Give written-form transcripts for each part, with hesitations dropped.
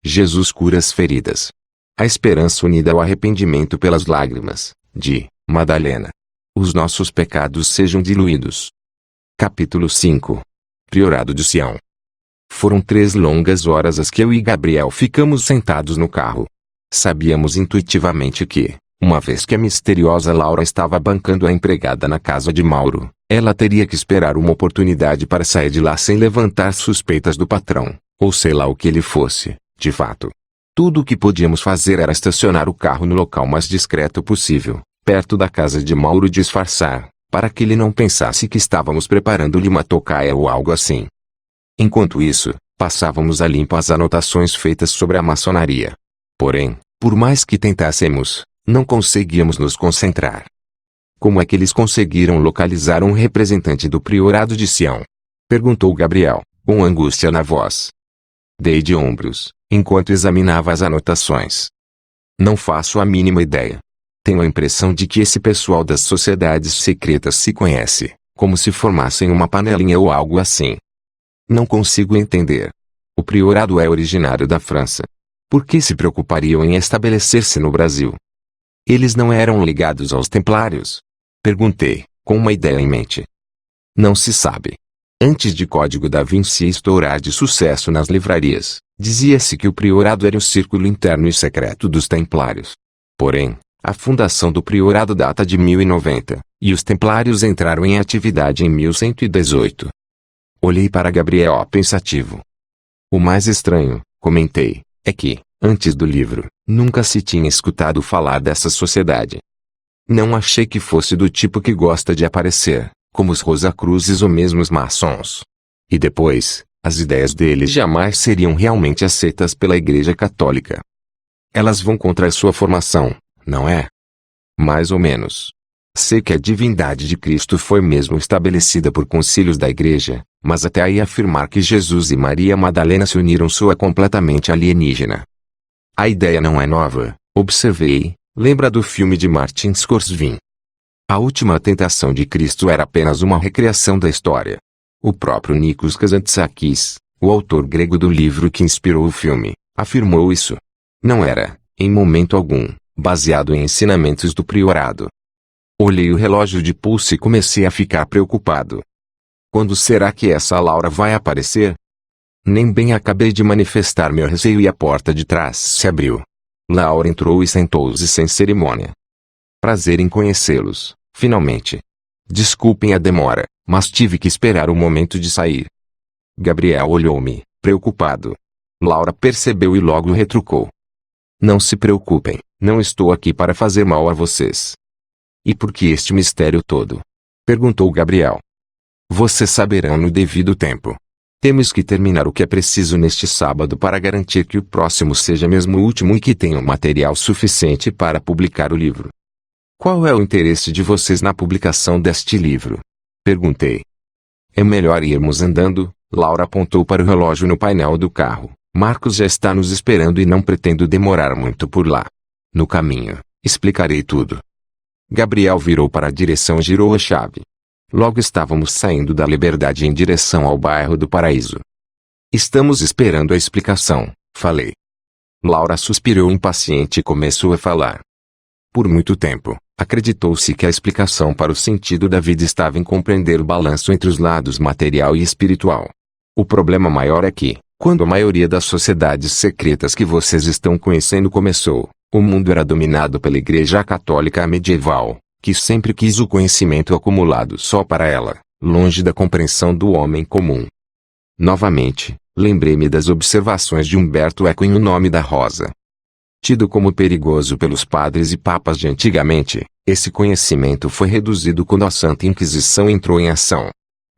Jesus cura as feridas. A esperança unida ao arrependimento pelas lágrimas, de Madalena. Os nossos pecados sejam diluídos. Capítulo 5. Priorado de Sião. Foram 3 longas horas as que eu e Gabriel ficamos sentados no carro. Sabíamos intuitivamente que, uma vez que a misteriosa Laura estava bancando a empregada na casa de Mauro, ela teria que esperar uma oportunidade para sair de lá sem levantar suspeitas do patrão, ou sei lá o que ele fosse, de fato. Tudo o que podíamos fazer era estacionar o carro no local mais discreto possível, perto da casa de Mauro e disfarçar, para que ele não pensasse que estávamos preparando-lhe uma tocaia ou algo assim. Enquanto isso, passávamos a limpo as anotações feitas sobre a maçonaria. Porém, por mais que tentássemos, não conseguíamos nos concentrar. Como é que eles conseguiram localizar um representante do priorado de Sião? Perguntou Gabriel, com angústia na voz. Dei de ombros, enquanto examinava as anotações. Não faço a mínima ideia. Tenho a impressão de que esse pessoal das sociedades secretas se conhece, como se formassem uma panelinha ou algo assim. Não consigo entender. O priorado é originário da França. Por que se preocupariam em estabelecer-se no Brasil? Eles não eram ligados aos templários? Perguntei, com uma ideia em mente. Não se sabe. Antes de Código da Vinci estourar de sucesso nas livrarias, dizia-se que o priorado era o círculo interno e secreto dos templários. Porém, a fundação do priorado data de 1090, e os templários entraram em atividade em 1118. Olhei para Gabriel pensativo. O mais estranho, comentei, é que, antes do livro, nunca se tinha escutado falar dessa sociedade. Não achei que fosse do tipo que gosta de aparecer, como os Rosacruzes ou mesmo os maçons. E depois, as ideias deles jamais seriam realmente aceitas pela Igreja Católica. Elas vão contra a sua formação, não é? Mais ou menos. Sei que a divindade de Cristo foi mesmo estabelecida por concílios da Igreja, mas até aí afirmar que Jesus e Maria Madalena se uniram soa completamente alienígena. A ideia não é nova, observei, lembra do filme de Martin Scorsese. A Última Tentação de Cristo era apenas uma recriação da história. O próprio Nikos Kazantzakis, o autor grego do livro que inspirou o filme, afirmou isso. Não era, em momento algum, baseado em ensinamentos do priorado. Olhei o relógio de pulso e comecei a ficar preocupado. Quando será que essa Laura vai aparecer? Nem bem acabei de manifestar meu receio e a porta de trás se abriu. Laura entrou e sentou-se sem cerimônia. Prazer em conhecê-los, finalmente. Desculpem a demora, mas tive que esperar o momento de sair. Gabriel olhou-me, preocupado. Laura percebeu e logo retrucou. Não se preocupem, não estou aqui para fazer mal a vocês. E por que este mistério todo? Perguntou Gabriel. Vocês saberão no devido tempo. Temos que terminar o que é preciso neste sábado para garantir que o próximo seja mesmo o último e que tenham material suficiente para publicar o livro. Qual é o interesse de vocês na publicação deste livro? Perguntei. É melhor irmos andando, Laura apontou para o relógio no painel do carro. Marcos já está nos esperando e não pretendo demorar muito por lá. No caminho, explicarei tudo. Gabriel virou para a direção e girou a chave. Logo estávamos saindo da Liberdade em direção ao bairro do Paraíso. Estamos esperando a explicação, falei. Laura suspirou impaciente e começou a falar. Por muito tempo, acreditou-se que a explicação para o sentido da vida estava em compreender o balanço entre os lados material e espiritual. O problema maior é que, quando a maioria das sociedades secretas que vocês estão conhecendo começou, o mundo era dominado pela Igreja Católica medieval, que sempre quis o conhecimento acumulado só para ela, longe da compreensão do homem comum. Novamente, lembrei-me das observações de Humberto Eco em O Nome da Rosa. Tido como perigoso pelos padres e papas de antigamente, esse conhecimento foi reduzido quando a Santa Inquisição entrou em ação.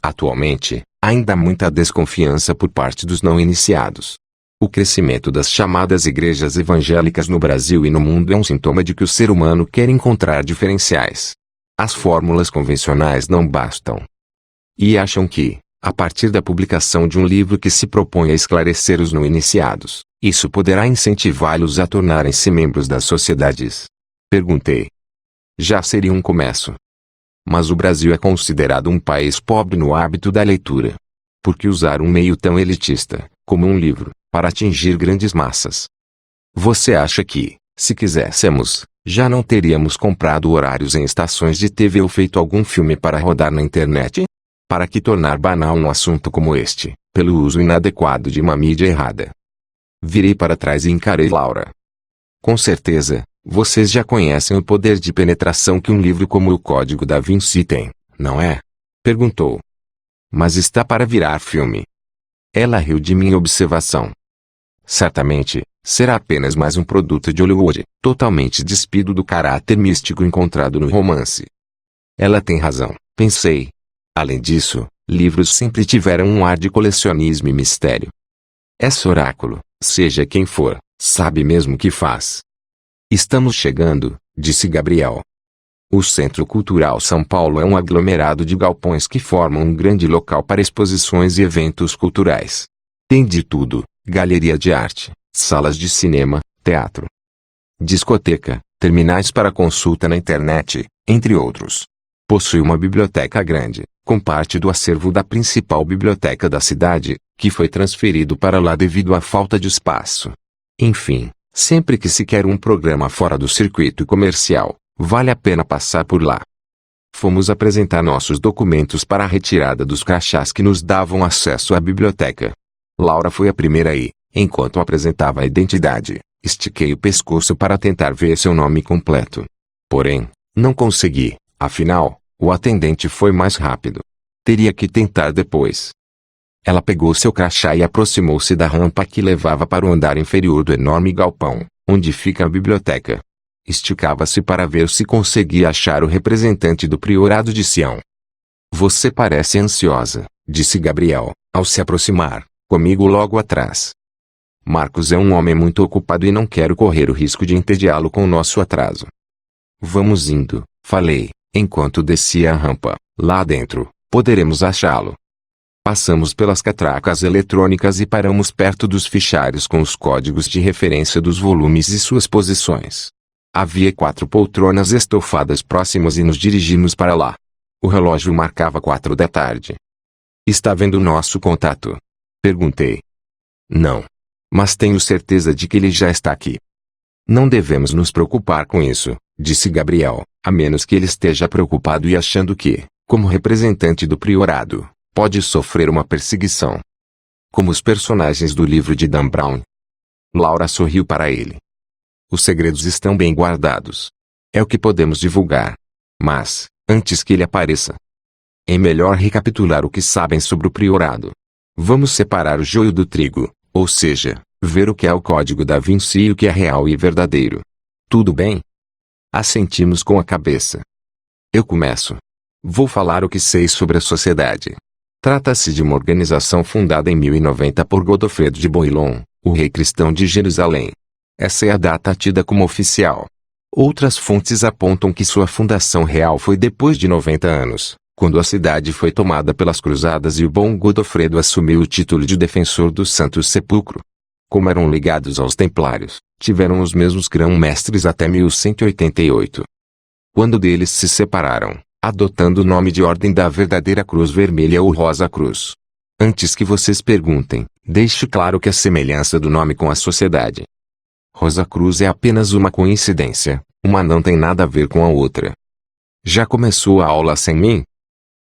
Atualmente, ainda há muita desconfiança por parte dos não iniciados. O crescimento das chamadas igrejas evangélicas no Brasil e no mundo é um sintoma de que o ser humano quer encontrar diferenciais. As fórmulas convencionais não bastam. E acham que, a partir da publicação de um livro que se propõe a esclarecer os não iniciados, isso poderá incentivá-los a tornarem-se membros das sociedades? Perguntei. Já seria um começo. Mas o Brasil é considerado um país pobre no hábito da leitura. Por que usar um meio tão elitista, como um livro, para atingir grandes massas. Você acha que, se quiséssemos, já não teríamos comprado horários em estações de TV ou feito algum filme para rodar na internet? Para que tornar banal um assunto como este, pelo uso inadequado de uma mídia errada? Virei para trás e encarei Laura. Com certeza, vocês já conhecem o poder de penetração que um livro como O Código da Vinci tem, não é? Perguntou. Mas está para virar filme. Ela riu de minha observação. Certamente, será apenas mais um produto de Hollywood, totalmente despido do caráter místico encontrado no romance. Ela tem razão, pensei. Além disso, livros sempre tiveram um ar de colecionismo e mistério. Esse oráculo, seja quem for, sabe mesmo o que faz. Estamos chegando, disse Gabriel. O Centro Cultural São Paulo é um aglomerado de galpões que formam um grande local para exposições e eventos culturais. Tem de tudo: galeria de arte, salas de cinema, teatro, discoteca, terminais para consulta na internet, entre outros. Possui uma biblioteca grande, com parte do acervo da principal biblioteca da cidade, que foi transferido para lá devido à falta de espaço. Enfim, sempre que se quer um programa fora do circuito comercial, vale a pena passar por lá. Fomos apresentar nossos documentos para a retirada dos crachás que nos davam acesso à biblioteca. Laura foi a primeira e, enquanto apresentava a identidade, estiquei o pescoço para tentar ver seu nome completo. Porém, não consegui, afinal, o atendente foi mais rápido. Teria que tentar depois. Ela pegou seu crachá e aproximou-se da rampa que levava para o andar inferior do enorme galpão, onde fica a biblioteca. Esticava-se para ver se conseguia achar o representante do priorado de Sião. Você parece ansiosa, disse Gabriel, ao se aproximar, comigo logo atrás. Marcos é um homem muito ocupado e não quero correr o risco de entediá-lo com o nosso atraso. Vamos indo, falei, enquanto descia a rampa. Lá dentro, poderemos achá-lo. Passamos pelas catracas eletrônicas e paramos perto dos fichários com os códigos de referência dos volumes e suas posições. Havia 4 poltronas estofadas próximas e nos dirigimos para lá. O relógio marcava 4 da tarde. Está vendo o nosso contato? Perguntei. Não. Mas tenho certeza de que ele já está aqui. Não devemos nos preocupar com isso, disse Gabriel, a menos que ele esteja preocupado e achando que, como representante do priorado, pode sofrer uma perseguição. Como os personagens do livro de Dan Brown. Laura sorriu para ele. Os segredos estão bem guardados. É o que podemos divulgar. Mas, antes que ele apareça, é melhor recapitular o que sabem sobre o priorado. Vamos separar o joio do trigo, ou seja, ver o que é o Código da Vinci e o que é real e verdadeiro. Tudo bem? Assentimos com a cabeça. Eu começo. Vou falar o que sei sobre a sociedade. Trata-se de uma organização fundada em 1090 por Godofredo de Bouillon, o rei cristão de Jerusalém. Essa é a data tida como oficial. Outras fontes apontam que sua fundação real foi depois de 90 anos, quando a cidade foi tomada pelas cruzadas e o bom Godofredo assumiu o título de defensor do Santo Sepulcro. Como eram ligados aos templários, tiveram os mesmos grão-mestres até 1188. Quando deles se separaram, adotando o nome de Ordem da Verdadeira Cruz Vermelha ou Rosa Cruz. Antes que vocês perguntem, deixe claro que a semelhança do nome com a sociedade Rosa Cruz é apenas uma coincidência, uma não tem nada a ver com a outra. Já começou a aula sem mim?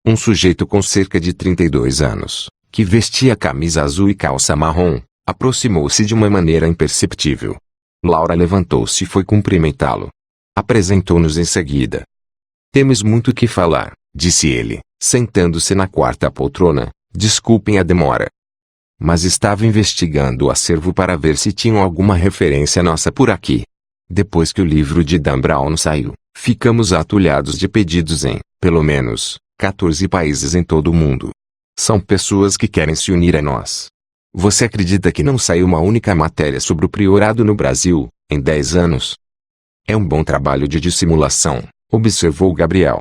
Um sujeito com cerca de 32 anos, que vestia camisa azul e calça marrom, aproximou-se de uma maneira imperceptível. Laura levantou-se e foi cumprimentá-lo. Apresentou-nos em seguida. Temos muito o que falar, disse ele, sentando-se na 4ª poltrona. Desculpem a demora. Mas estava investigando o acervo para ver se tinham alguma referência nossa por aqui. Depois que o livro de Dan Brown saiu, ficamos atulhados de pedidos em, pelo menos, 14 países em todo o mundo. São pessoas que querem se unir a nós. Você acredita que não saiu uma única matéria sobre o priorado no Brasil, em 10 anos? É um bom trabalho de dissimulação, observou Gabriel.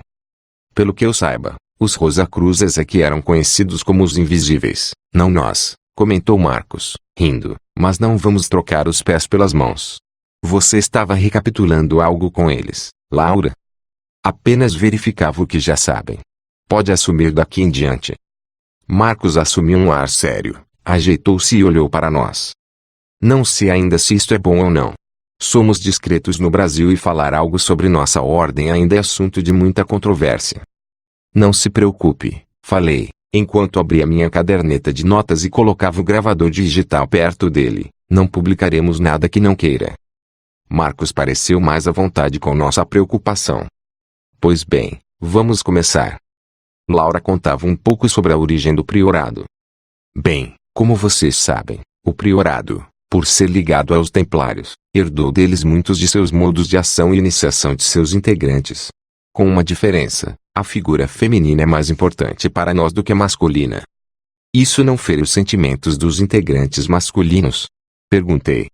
Pelo que eu saiba, os Rosacruzes é que eram conhecidos como os invisíveis, não nós, comentou Marcos, rindo, mas não vamos trocar os pés pelas mãos. Você estava recapitulando algo com eles, Laura? Apenas verificava o que já sabem. Pode assumir daqui em diante. Marcos assumiu um ar sério, ajeitou-se e olhou para nós. Não sei ainda se isto é bom ou não. Somos discretos no Brasil e falar algo sobre nossa ordem ainda é assunto de muita controvérsia. Não se preocupe, falei, enquanto abria minha caderneta de notas e colocava o gravador digital perto dele. Não publicaremos nada que não queira. Marcos pareceu mais à vontade com nossa preocupação. Pois bem, vamos começar. Laura contava um pouco sobre a origem do priorado. Bem, como vocês sabem, o priorado, por ser ligado aos templários, herdou deles muitos de seus modos de ação e iniciação de seus integrantes. Com uma diferença, a figura feminina é mais importante para nós do que a masculina. Isso não fere os sentimentos dos integrantes masculinos? Perguntei.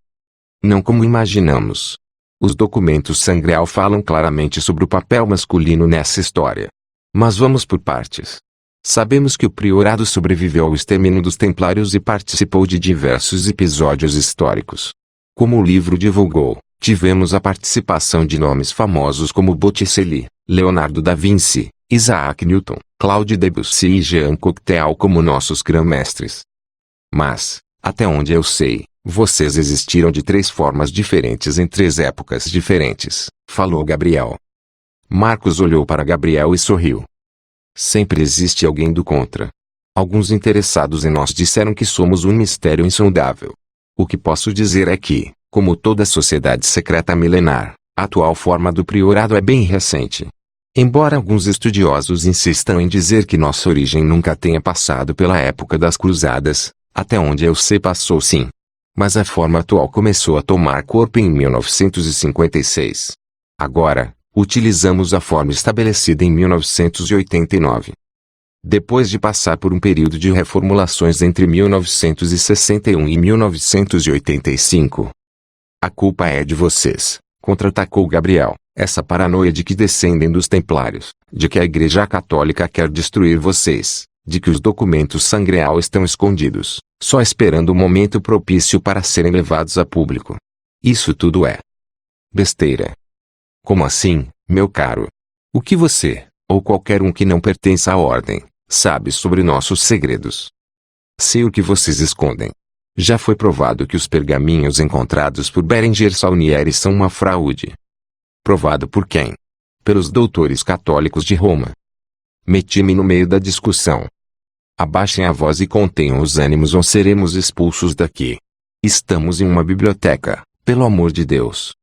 Não como imaginamos. Os documentos Sangreal falam claramente sobre o papel masculino nessa história. Mas vamos por partes. Sabemos que o priorado sobreviveu ao extermínio dos templários e participou de diversos episódios históricos. Como o livro divulgou, tivemos a participação de nomes famosos como Botticelli, Leonardo da Vinci, Isaac Newton, Claude Debussy e Jean Cocteau como nossos grã-mestres. Mas, até onde eu sei, vocês existiram de 3 formas diferentes em 3 épocas diferentes, falou Gabriel. Marcos olhou para Gabriel e sorriu. Sempre existe alguém do contra. Alguns interessados em nós disseram que somos um mistério insondável. O que posso dizer é que, como toda sociedade secreta milenar, a atual forma do priorado é bem recente. Embora alguns estudiosos insistam em dizer que nossa origem nunca tenha passado pela época das cruzadas, até onde eu sei passou sim. Mas a forma atual começou a tomar corpo em 1956. Agora, utilizamos a forma estabelecida em 1989. Depois de passar por um período de reformulações entre 1961 e 1985. A culpa é de vocês, contra-atacou Gabriel, essa paranoia de que descendem dos templários, de que a Igreja Católica quer destruir vocês, de que os documentos Sangreal estão escondidos, só esperando o momento propício para serem levados a público. Isso tudo é besteira. Como assim, meu caro? O que você, ou qualquer um que não pertença à ordem, sabe sobre nossos segredos? Sei o que vocês escondem. Já foi provado que os pergaminhos encontrados por Berenguer Saunieri são uma fraude. Provado por quem? Pelos doutores católicos de Roma. Meti-me no meio da discussão. Abaixem a voz e contenham os ânimos ou seremos expulsos daqui. Estamos em uma biblioteca, pelo amor de Deus.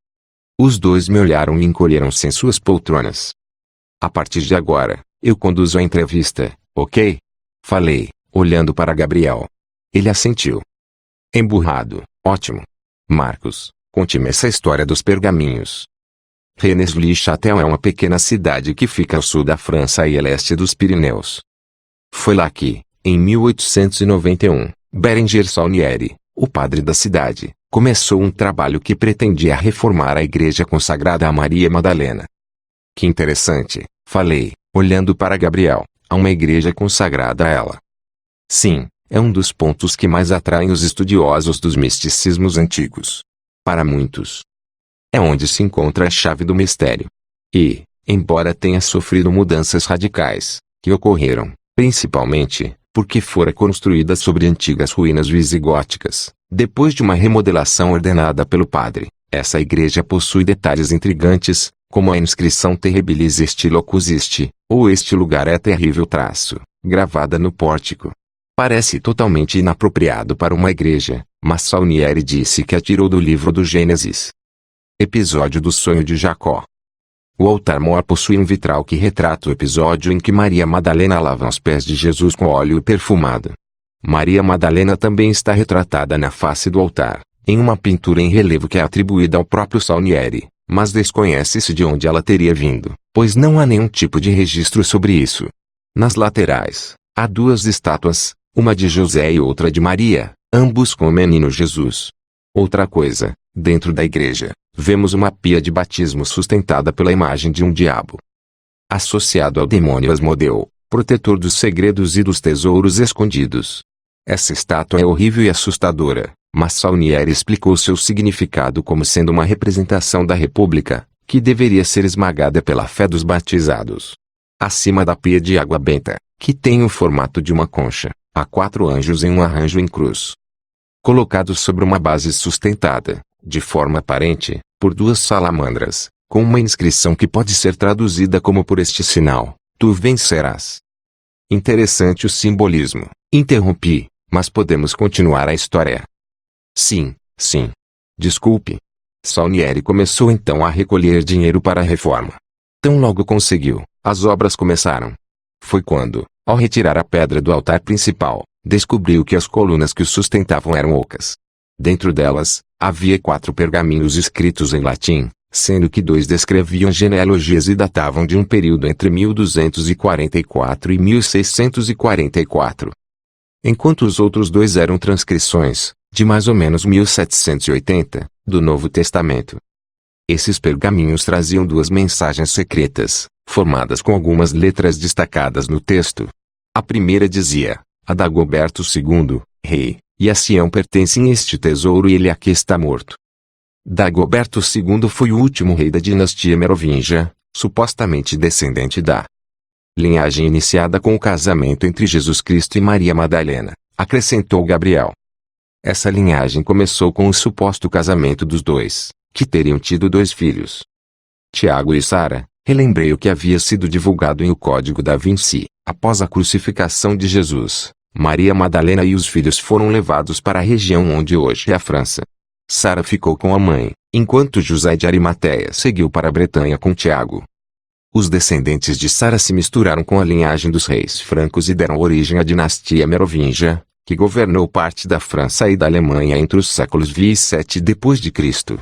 Os dois me olharam e encolheram-se em suas poltronas. A partir de agora, eu conduzo a entrevista, ok? Falei, olhando para Gabriel. Ele assentiu. Emburrado, ótimo. Marcos, conte-me essa história dos pergaminhos. Rennes-le-Châtel é uma pequena cidade que fica ao sul da França e a leste dos Pirineus. Foi lá que, em 1891, Berenguer Saunieri, o padre da cidade, começou um trabalho que pretendia reformar a igreja consagrada a Maria Madalena. Que interessante, falei, olhando para Gabriel, há uma igreja consagrada a ela. Sim, é um dos pontos que mais atraem os estudiosos dos misticismos antigos. Para muitos, é onde se encontra a chave do mistério. E, embora tenha sofrido mudanças radicais, que ocorreram, principalmente, porque fora construída sobre antigas ruínas visigóticas, depois de uma remodelação ordenada pelo padre, essa igreja possui detalhes intrigantes, como a inscrição Terribilis est locus est, ou este lugar é terrível traço, gravada no pórtico. Parece totalmente inapropriado para uma igreja, mas Saunieri disse que a tirou do livro do Gênesis. Episódio do sonho de Jacó. O altar-mor possui um vitral que retrata o episódio em que Maria Madalena lava os pés de Jesus com óleo perfumado. Maria Madalena também está retratada na face do altar, em uma pintura em relevo que é atribuída ao próprio Saunieri, mas desconhece-se de onde ela teria vindo, pois não há nenhum tipo de registro sobre isso. Nas laterais, há 2 estátuas, uma de José e outra de Maria, ambos com o menino Jesus. Outra coisa, dentro da igreja, vemos uma pia de batismo sustentada pela imagem de um diabo. Associado ao demônio Asmodeu, protetor dos segredos e dos tesouros escondidos. Essa estátua é horrível e assustadora, mas Saunieri explicou seu significado como sendo uma representação da República, que deveria ser esmagada pela fé dos batizados. Acima da pia de água benta, que tem o formato de uma concha, há 4 anjos em um arranjo em cruz. colocados sobre uma base sustentada, de forma aparente, por duas salamandras, com uma inscrição que pode ser traduzida como por este sinal, tu vencerás. Interessante o simbolismo, interrompi, mas podemos continuar a história. Sim, sim. Desculpe. Salnieri começou então a recolher dinheiro para a reforma. Tão logo conseguiu, as obras começaram. Foi quando, ao retirar a pedra do altar principal, descobriu que as colunas que o sustentavam eram ocas. Dentro delas, havia 4 pergaminhos escritos em latim, sendo que 2 descreviam genealogias e datavam de um período entre 1244 e 1644. Enquanto os outros 2 eram transcrições, de mais ou menos 1780, do Novo Testamento. Esses pergaminhos traziam 2 mensagens secretas, formadas com algumas letras destacadas no texto. A primeira dizia: a Dagoberto II, rei, e a Sião pertencem este tesouro e ele aqui está morto. Dagoberto II foi o último rei da dinastia merovingia, supostamente descendente da linhagem iniciada com o casamento entre Jesus Cristo e Maria Madalena, acrescentou Gabriel. Essa linhagem começou com o suposto casamento dos 2, que teriam tido 2 filhos. Tiago e Sara, relembrei o que havia sido divulgado em O Código da Vinci. Após a crucificação de Jesus, Maria Madalena e os filhos foram levados para a região onde hoje é a França. Sara ficou com a mãe, enquanto José de Arimateia seguiu para a Bretanha com Tiago. Os descendentes de Sara se misturaram com a linhagem dos reis francos e deram origem à dinastia merovingia, que governou parte da França e da Alemanha entre os séculos V e VII d.C.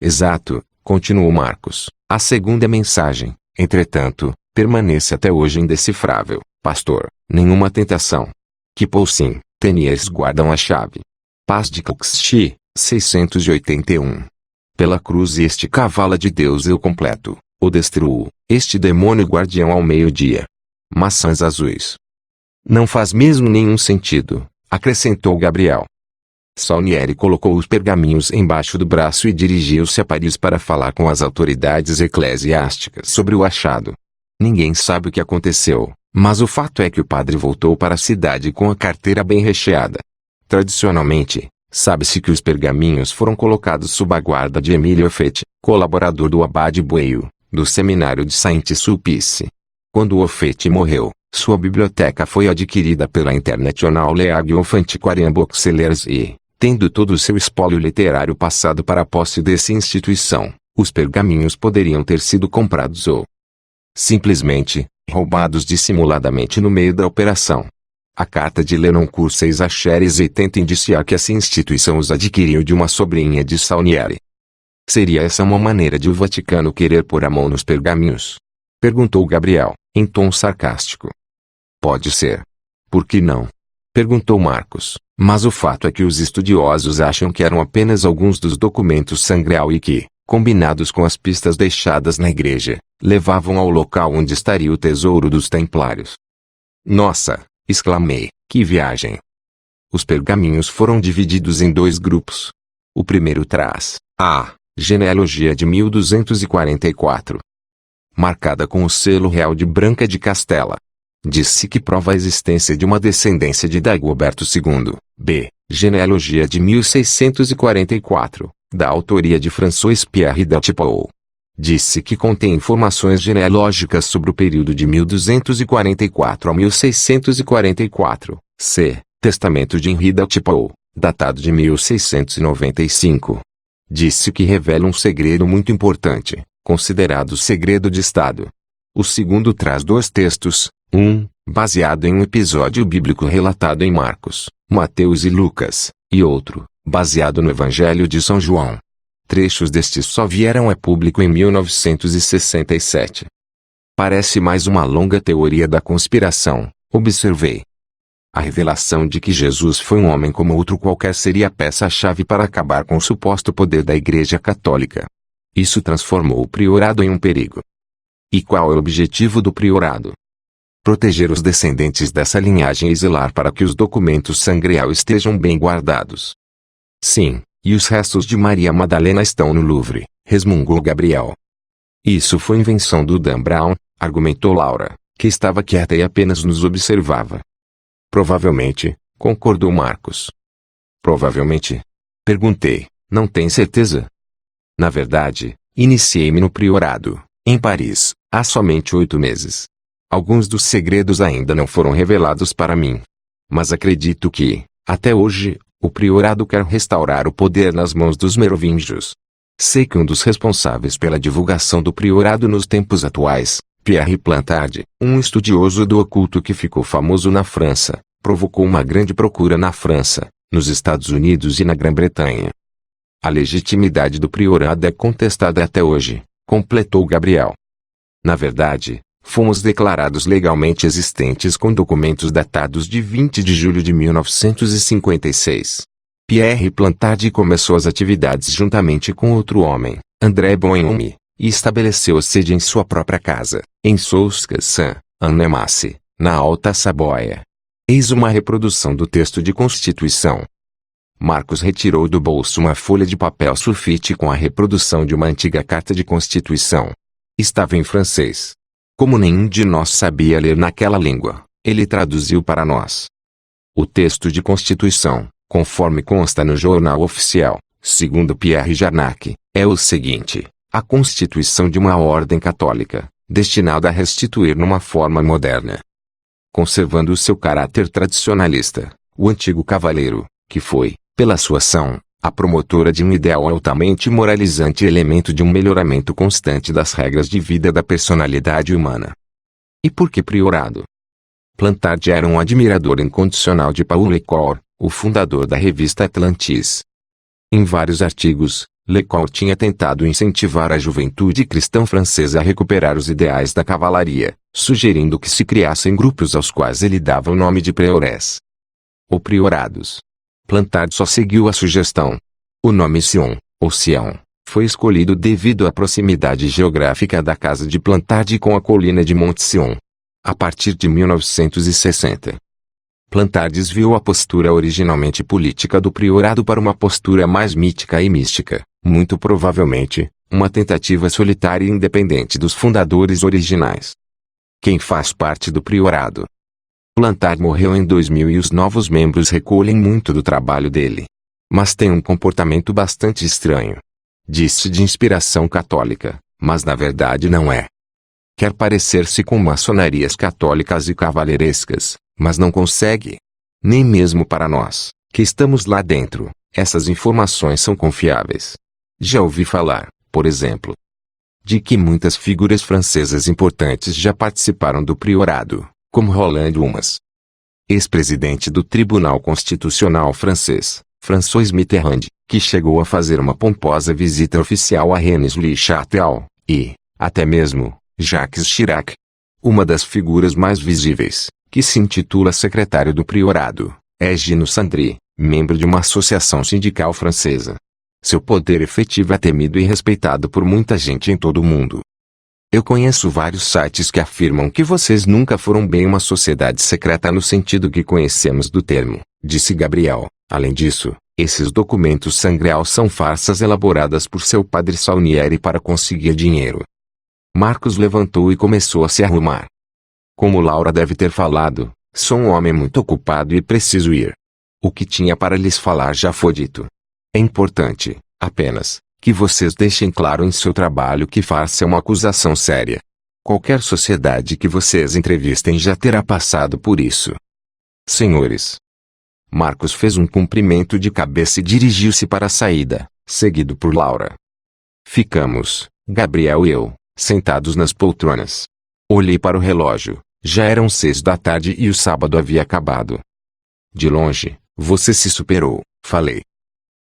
Exato, continuou Marcos. A segunda mensagem, entretanto, permanece até hoje indecifrável, pastor. Nenhuma tentação. Que Poussin, Teniers guardam a chave. Paz de Cauxy, 681. Pela cruz este cavalo de Deus eu completo, o destruo, este demônio guardião ao meio-dia. Maçãs azuis. Não faz mesmo nenhum sentido, acrescentou Gabriel. Salnieri colocou os pergaminhos embaixo do braço e dirigiu-se a Paris para falar com as autoridades eclesiásticas sobre o achado. Ninguém sabe o que aconteceu, mas o fato é que o padre voltou para a cidade com a carteira bem recheada. Tradicionalmente, sabe-se que os pergaminhos foram colocados sob a guarda de Emílio Offet, colaborador do abade Bueil, do seminário de Saint-Sulpice. Quando Offet morreu, sua biblioteca foi adquirida pela International League of Antiquarian Booksellers e, tendo todo o seu espólio literário passado para a posse dessa instituição, os pergaminhos poderiam ter sido comprados ou simplesmente roubados dissimuladamente no meio da operação. A carta de Lenoncourt 6 a Xeres tenta indiciar que essa instituição os adquiriu de uma sobrinha de Salnieri. Seria essa uma maneira de o Vaticano querer pôr a mão nos pergaminhos? Perguntou Gabriel, em tom sarcástico. Pode ser. Por que não? Perguntou Marcos, mas o fato é que os estudiosos acham que eram apenas alguns dos documentos Sangreal e que, combinados com as pistas deixadas na igreja, levavam ao local onde estaria o tesouro dos templários. Nossa! Exclamei, que viagem! Os pergaminhos foram divididos em 2 grupos. O primeiro traz a genealogia de 1244, marcada com o selo real de Branca de Castela. Disse que prova a existência de uma descendência de Dagoberto II. B. Genealogia de 1644, da autoria de François Pierre Datipoux. Disse que contém informações genealógicas sobre o período de 1244 a 1644. C. Testamento de Henri Datipoux, datado de 1695. Disse que revela um segredo muito importante, considerado segredo de Estado. O segundo traz 2 textos, um, baseado em um episódio bíblico relatado em Marcos, Mateus e Lucas, e outro, baseado no Evangelho de São João. Trechos destes só vieram a público em 1967. Parece mais uma longa teoria da conspiração, observei. A revelação de que Jesus foi um homem como outro qualquer seria a peça-chave para acabar com o suposto poder da Igreja Católica. Isso transformou o priorado em um perigo. E qual é o objetivo do priorado? Proteger os descendentes dessa linhagem e zelar para que os documentos Sangreal estejam bem guardados. Sim, e os restos de Maria Madalena estão no Louvre, resmungou Gabriel. Isso foi invenção do Dan Brown, argumentou Laura, que estava quieta e apenas nos observava. Provavelmente, concordou Marcos. Provavelmente. Perguntei, não tem certeza? Na verdade, iniciei-me no priorado, em Paris, há somente 8 meses. Alguns dos segredos ainda não foram revelados para mim. Mas acredito que, até hoje, o priorado quer restaurar o poder nas mãos dos merovingios. Sei que um dos responsáveis pela divulgação do priorado nos tempos atuais, Pierre Plantard, um estudioso do oculto que ficou famoso na França, provocou uma grande procura na França, nos Estados Unidos e na Grã-Bretanha. A legitimidade do priorado é contestada até hoje, completou Gabriel. Na verdade, fomos declarados legalmente existentes com documentos datados de 20 de julho de 1956. Pierre Plantard começou as atividades juntamente com outro homem, André Bonhomme, e estabeleceu sede em sua própria casa, em Souscas-Saint-Annemasse, na Alta Saboia. Eis uma reprodução do texto de Constituição. Marcos retirou do bolso uma folha de papel sulfite com a reprodução de uma antiga carta de Constituição. Estava em francês. Como nenhum de nós sabia ler naquela língua, ele traduziu para nós. O texto de Constituição, conforme consta no Jornal Oficial, segundo Pierre Jarnac, é o seguinte: a Constituição de uma ordem católica, destinada a restituir numa forma moderna, conservando o seu caráter tradicionalista, o antigo cavaleiro, que foi, pela sua ação, a promotora de um ideal altamente moralizante e elemento de um melhoramento constante das regras de vida da personalidade humana. E por que priorado? Plantard era um admirador incondicional de Paul Ricoeur, o fundador da revista Atlantis. Em vários artigos, Ricoeur tinha tentado incentivar a juventude cristã francesa a recuperar os ideais da cavalaria, sugerindo que se criassem grupos aos quais ele dava o nome de priores, ou priorados. Plantard só seguiu a sugestão. O nome Sion, ou Sião, foi escolhido devido à proximidade geográfica da casa de Plantard com a colina de Monte Sion. A partir de 1960, Plantard desviou a postura originalmente política do priorado para uma postura mais mítica e mística, muito provavelmente, uma tentativa solitária e independente dos fundadores originais. Quem faz parte do priorado? Plantard morreu em 2000 e os novos membros recolhem muito do trabalho dele. Mas tem um comportamento bastante estranho. Diz-se de inspiração católica, mas na verdade não é. Quer parecer-se com maçonarias católicas e cavalheirescas, mas não consegue. Nem mesmo para nós, que estamos lá dentro, essas informações são confiáveis. Já ouvi falar, por exemplo, de que muitas figuras francesas importantes já participaram do priorado, como Roland Dumas, ex-presidente do Tribunal Constitucional francês, François Mitterrand, que chegou a fazer uma pomposa visita oficial a Rennes-le-Château, e, até mesmo, Jacques Chirac. Uma das figuras mais visíveis, que se intitula secretário do priorado, é Gino Sandry, membro de uma associação sindical francesa. Seu poder efetivo é temido e respeitado por muita gente em todo o mundo. Eu conheço vários sites que afirmam que vocês nunca foram bem uma sociedade secreta no sentido que conhecemos do termo, disse Gabriel. Além disso, esses documentos sangreal são farsas elaboradas por seu padre Saunieri para conseguir dinheiro. Marcos levantou e começou a se arrumar. Como Laura deve ter falado, sou um homem muito ocupado e preciso ir. O que tinha para lhes falar já foi dito. É importante, apenas, que vocês deixem claro em seu trabalho que farsa é uma acusação séria. Qualquer sociedade que vocês entrevistem já terá passado por isso. Senhores. Marcos fez um cumprimento de cabeça e dirigiu-se para a saída, seguido por Laura. Ficamos, Gabriel e eu, sentados nas poltronas. Olhei para o relógio, já eram 6 da tarde e o sábado havia acabado. De longe, você se superou, falei.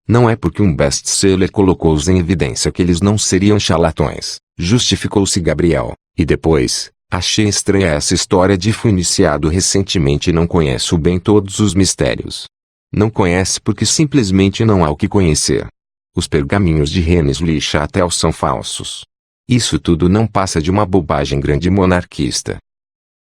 Não é porque um best-seller colocou-os em evidência que eles não seriam charlatões, justificou-se Gabriel, e depois, achei estranha essa história de fui iniciado recentemente e não conheço bem todos os mistérios. Não conhece porque simplesmente não há o que conhecer. Os pergaminhos de Rennes-le-Château são falsos. Isso tudo não passa de uma bobagem grande monarquista.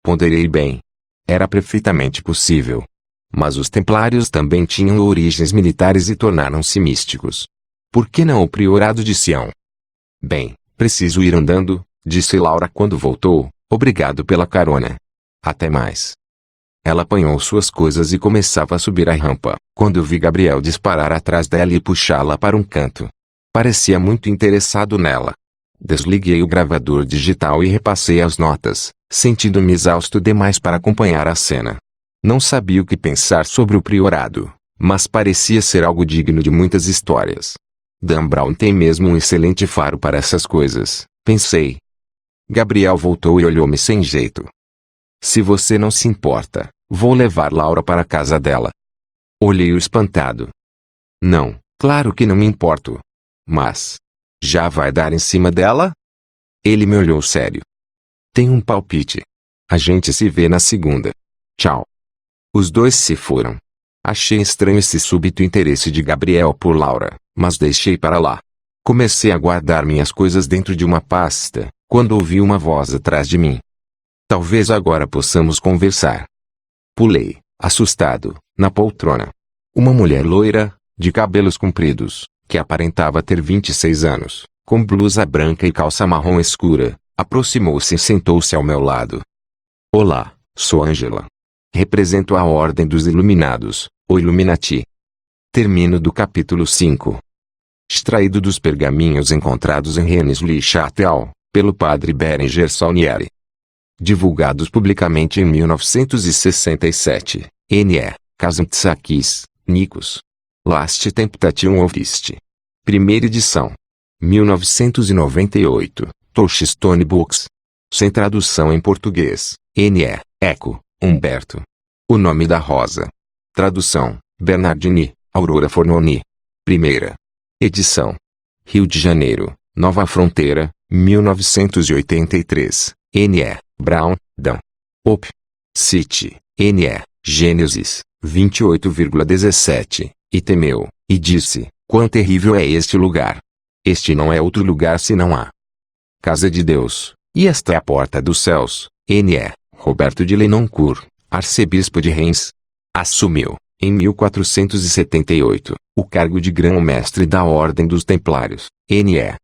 Ponderei bem. Era perfeitamente possível. Mas os templários também tinham origens militares e tornaram-se místicos. Por que não o priorado de Sião? Bem, preciso ir andando, disse Laura quando voltou, obrigado pela carona. Até mais. Ela apanhou suas coisas e começava a subir a rampa, quando eu vi Gabriel disparar atrás dela e puxá-la para um canto. Parecia muito interessado nela. Desliguei o gravador digital e repassei as notas, sentindo-me exausto demais para acompanhar a cena. Não sabia o que pensar sobre o priorado, mas parecia ser algo digno de muitas histórias. Dan Brown tem mesmo um excelente faro para essas coisas, pensei. Gabriel voltou e olhou-me sem jeito. Se você não se importa, vou levar Laura para a casa dela. Olhei-o espantado. Não, claro que não me importo. Mas, já vai dar em cima dela? Ele me olhou sério. Tenho um palpite. A gente se vê na segunda. Tchau. Os dois se foram. Achei estranho esse súbito interesse de Gabriel por Laura, mas deixei para lá. Comecei a guardar minhas coisas dentro de uma pasta, quando ouvi uma voz atrás de mim. Talvez agora possamos conversar. Pulei, assustado, na poltrona. Uma mulher loira, de cabelos compridos, que aparentava ter 26 anos, com blusa branca e calça marrom escura, aproximou-se e sentou-se ao meu lado. Olá, sou Angela. Represento a Ordem dos Iluminados, ou Illuminati. Termino do capítulo 5. Extraído dos pergaminhos encontrados em Rennes-le-Château, pelo padre Berenger Saunieri. Divulgados publicamente em 1967, N.E. Kazantzakis, Nikos. Last Temptation of East. Primeira edição. 1998, Touchstone Books. Sem tradução em português, N.E. Eco, Humberto. O Nome da Rosa. Tradução, Bernardini, Aurora Fornoni. Primeira edição. Rio de Janeiro, Nova Fronteira, 1983, N.E. Brown, Dan. Op. City, N.E. Gênesis, 28,17, e temeu, e disse, quão terrível é este lugar. Este não é outro lugar senão a casa de Deus, e esta é a porta dos céus. N.E. Roberto de Lenoncourt, arcebispo de Reims. Assumiu, em 1478, o cargo de grão-mestre da Ordem dos Templários. N.E.